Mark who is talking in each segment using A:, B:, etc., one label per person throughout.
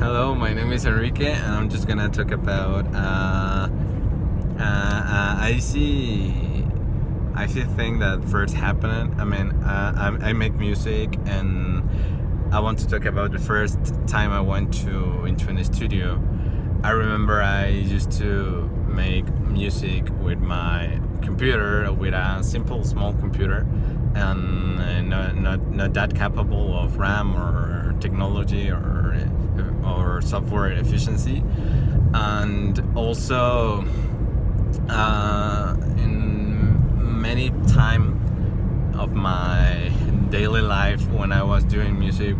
A: Hello, my name is Enrique, and I'm just gonna talk about I see a thing that first happened. I make music, and I want to talk about the first time I went into a studio. I remember I used to make music with my computer, with a simple small computer, and not that capable of RAM or technology or software efficiency. And also in many time of my daily life when I was doing music,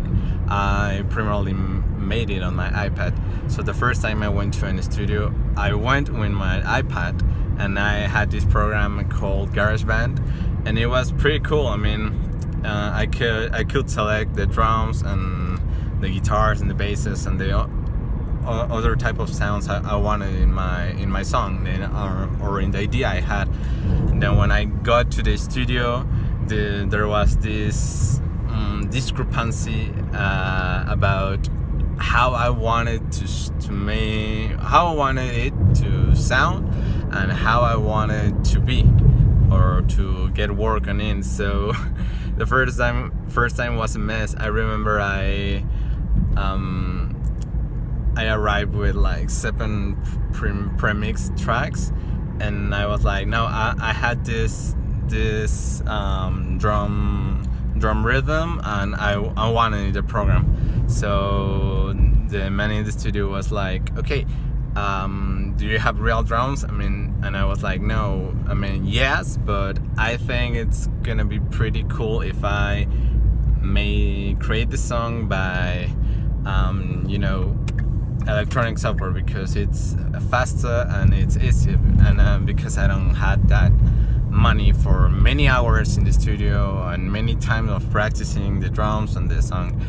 A: I primarily made it on my iPad. So the first time I went to a studio, I went with my iPad, and I had this program called GarageBand, and it was pretty cool. I could select the drums and the guitars and the basses and the other type of sounds I wanted in my song, or in the idea I had. And then when I got to the studio, there was this discrepancy about how I wanted how I wanted it to sound and how I wanted to be or to get work on it. So the first time was a mess. I remember I arrived with like 7 premix tracks, and I was like, no, I had this drum rhythm, and I wanted the program. So the man in the studio was like, okay, do you have real drums? And I was like, no. Yes, but I think it's gonna be pretty cool if I may create the song by electronic software, because it's faster and it's easy, and because I don't had that money for many hours in the studio and many times of practicing the drums and the song.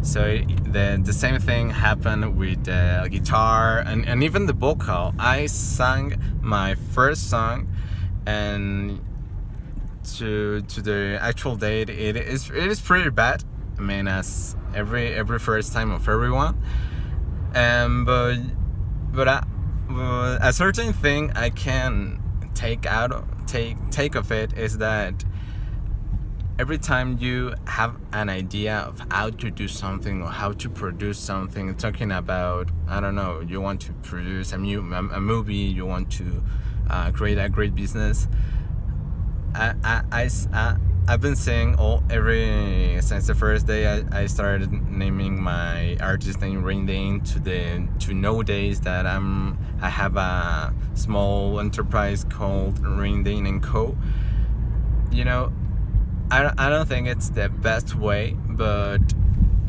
A: So the same thing happened with the guitar and even the vocal. I sang my first song, and to the actual date, it is pretty bad. As every first time of everyone. But a certain thing I can take of it is that every time you have an idea of how to do something or how to produce something, talking about, I don't know, you want to produce a movie, you want to create a great business. I've been saying since the first day I started naming my artist name Raindane to nowadays that I have a small enterprise called Raindane & Co. I don't think it's the best way, but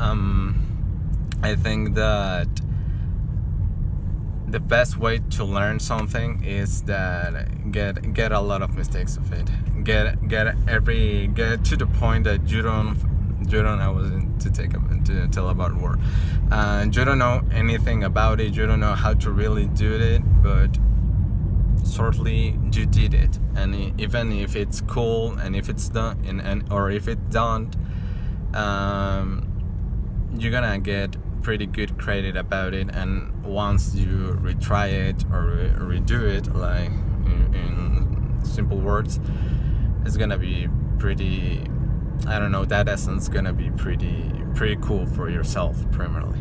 A: I think that the best way to learn something is that get a lot of mistakes of it. Get to the point that you don't I wasn't to tell about war. You don't know anything about it. You don't know how to really do it, but shortly you did it. And even if it's cool, and if it's done, or if it don't, you're gonna get pretty good credit about it. And once you retry it or redo it, like in simple words, it's gonna be pretty, I don't know, that essence gonna be pretty cool for yourself primarily.